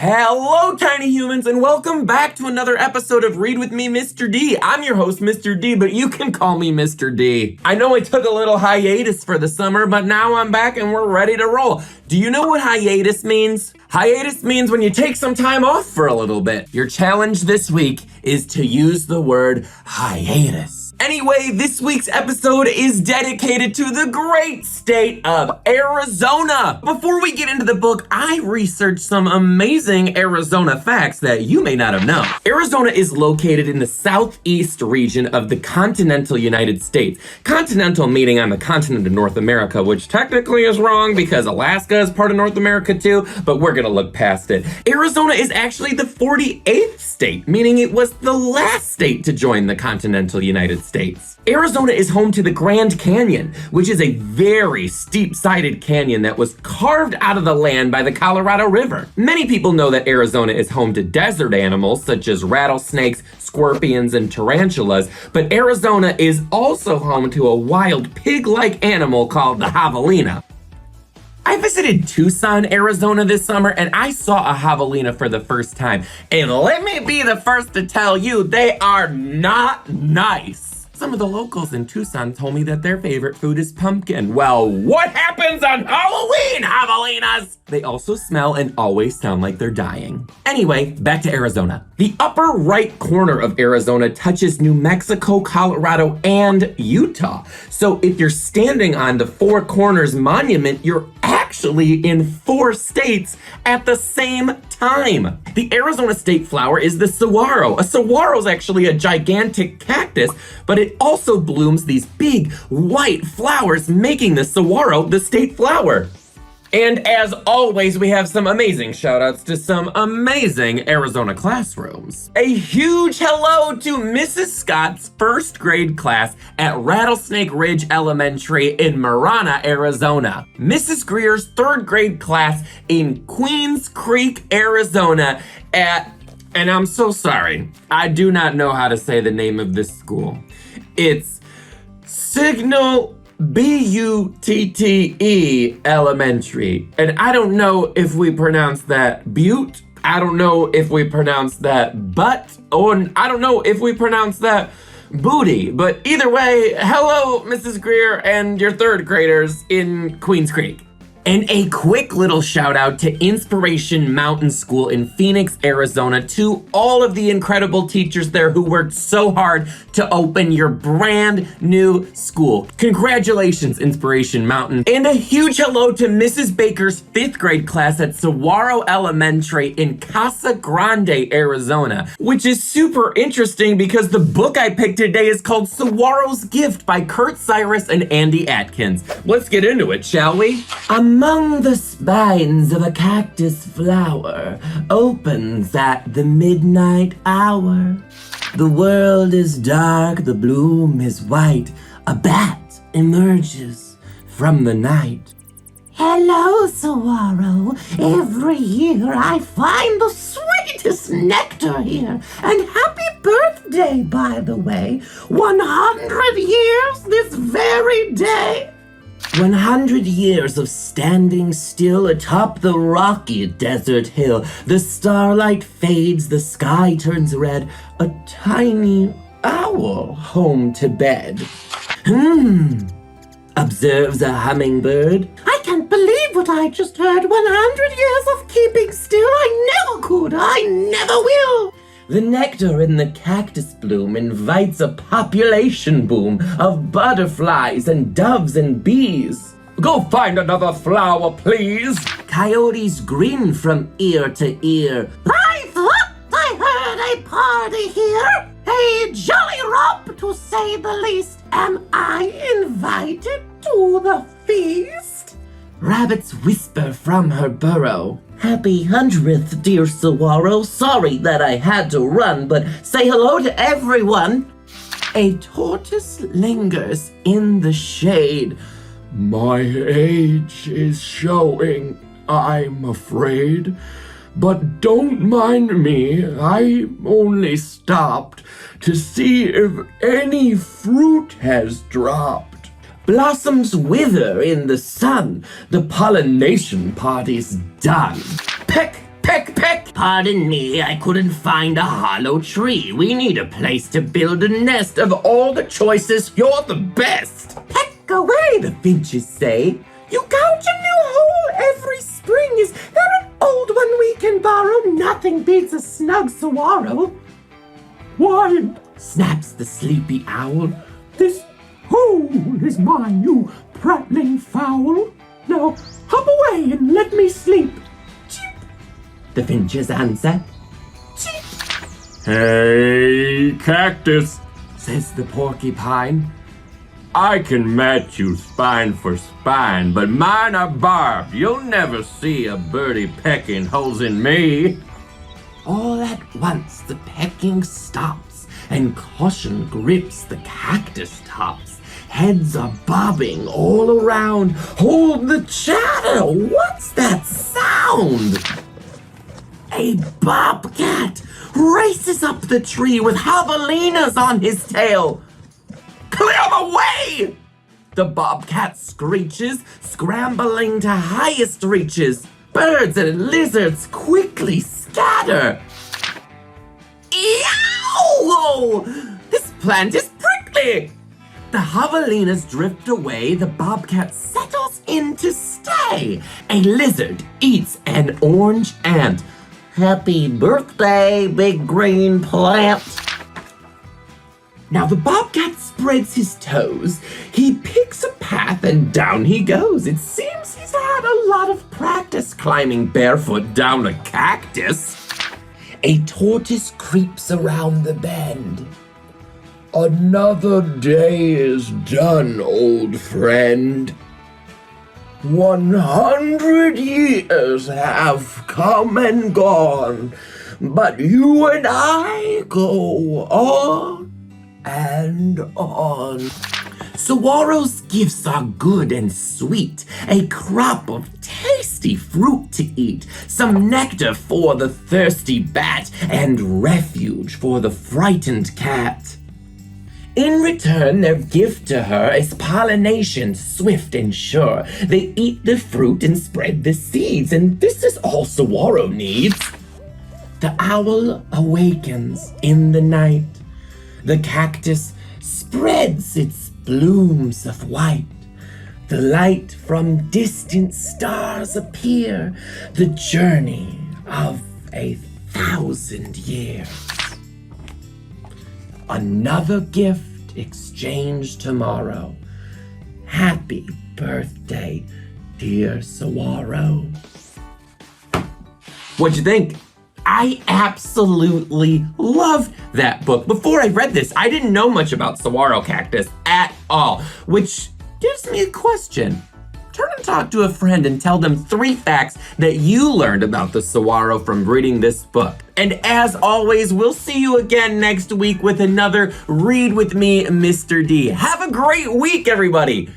Hello, tiny humans, and welcome back to another episode of Read With Me, Mr.D. I'm your host, Mr.D, but you can call me Mr.D. I know I took a little hiatus for the summer, but now I'm back and we're ready to roll. Do you know what hiatus means? Hiatus means when you take some time off for a little bit. Your challenge this week is to use the word hiatus. Anyway, this week's episode is dedicated to the great state of Arizona. Before we get into the book, I researched some amazing Arizona facts that you may not have known. Arizona is located in the southeast region of the continental United States. Continental meaning on the continent of North America, which technically is wrong because Alaska is part of North America too, but we're gonna look past it. Arizona is actually the 48th state, meaning it was the last state to join the continental United States. Arizona is home to the Grand Canyon, which is a very steep-sided canyon that was carved out of the land by the Colorado River. Many people know that Arizona is home to desert animals such as rattlesnakes, scorpions, and tarantulas, but Arizona is also home to a wild pig-like animal called the javelina. I visited Tucson, Arizona this summer, and I saw a javelina for the first time. And let me be the first to tell you, they are not nice. Some of the locals in Tucson told me that their favorite food is pumpkin. Well, what happens on Halloween, javelinas? They also smell and always sound like they're dying. Anyway, back to Arizona. The upper right corner of Arizona touches New Mexico, Colorado, and Utah. So if you're standing on the Four Corners Monument, you're actually in 4 states at the same time. The Arizona state flower is the saguaro. A saguaro is actually a gigantic cactus, but it also blooms these big white flowers, making the saguaro the state flower. And as always, we have some amazing shout outs to some amazing Arizona classrooms. A huge hello to Mrs. Scott's first grade class at Rattlesnake Ridge Elementary in Marana, Arizona. Mrs. Greer's third grade class in Queens Creek, Arizona at, and I'm so sorry, I do not know how to say the name of this school. It's Signal B-U-T-T-E Elementary. And I don't know if we pronounce that butte. I don't know if we pronounce that butt. Or I don't know if we pronounce that booty. But either way, hello, Mrs. Greer and your third graders in Queens Creek. And a quick little shout out to Inspiration Mountain School in Phoenix, Arizona, to all of the incredible teachers there who worked so hard to open your brand new school. Congratulations, Inspiration Mountain. And a huge hello to Mrs. Baker's 5th grade class at Saguaro Elementary in Casa Grande, Arizona, which is super interesting because the book I picked today is called Saguaro's Gift by Kurt Cyrus and Andy Atkins. Let's get into it, shall we? Among the spines of a cactus flower opens at the midnight hour. The world is dark, the bloom is white. A bat emerges from the night. Hello, Saguaro. Every year I find the sweetest nectar here. And happy birthday, by the way. 100 years this very day. 100 years of standing still atop the rocky desert hill. The starlight fades, the sky turns red. A tiny owl home to bed. Observes a hummingbird. I can't believe what I just heard. 100 years of keeping still. I never could. I never will. The nectar in the cactus bloom invites a population boom of butterflies and doves and bees. Go find another flower, please. Coyotes grin from ear to ear. I thought I heard a party here. A jolly romp, to say the least. Am I invited to the feast? Rabbits whisper from her burrow. Happy 100th, dear Saguaro. Sorry that I had to run, but say hello to everyone. A tortoise lingers in the shade. My age is showing, I'm afraid. But don't mind me, I only stopped to see if any fruit has dropped. Blossoms wither in the sun, the pollination party's done. Peck, peck, peck, Pardon me, I couldn't find a hollow tree. We need a place to build a nest. Of all the choices, you're the best. Peck away, the finches say. You gouge a new hole every spring. Is there an old one we can borrow? Nothing beats a snug saguaro. Why, snaps the sleepy owl, this hole is mine, you prattling fowl. Now hop away and let me sleep. Cheep, the finches answer. Cheep. Hey, cactus, Says the porcupine. I can match you spine for spine, but mine are barbed. You'll never see a birdie pecking holes in me. All at once the pecking stops, and caution grips the cactus tops. Heads are bobbing all around. Hold the chatter! What's that sound? A bobcat races up the tree with javelinas on his tail. Clear the way! The bobcat screeches, scrambling to highest reaches. Birds and lizards quickly scatter. Eow! This plant is prickly! The javelinas drift away, the bobcat settles in to stay. A lizard eats an orange ant. Happy birthday, big green plant. Now the bobcat spreads his toes, he picks a path and down he goes. It seems he's had a lot of practice climbing barefoot down a cactus. A tortoise creeps around the bend. Another day is done, old friend. 100 years have come and gone, but you and I go on and on. Saguaro's gifts are good and sweet, a crop of tasty fruit to eat, some nectar for the thirsty bat, and refuge for the frightened cat. In return, their gift to her is pollination, swift and sure. They eat the fruit and spread the seeds, and this is all Saguaro needs. The owl awakens in the night. The cactus spreads its blooms of white. The light from distant stars appear, the journey of 1,000 years. Another gift exchanged tomorrow. Happy birthday, dear Saguaro. What'd you think? I absolutely love that book. Before I read this, I didn't know much about saguaro cactus at all, which gives me a question. Turn and talk to a friend and tell them 3 facts that you learned about the saguaro from reading this book. And as always, we'll see you again next week with another Read With Me, Mr. D. Have a great week, everybody.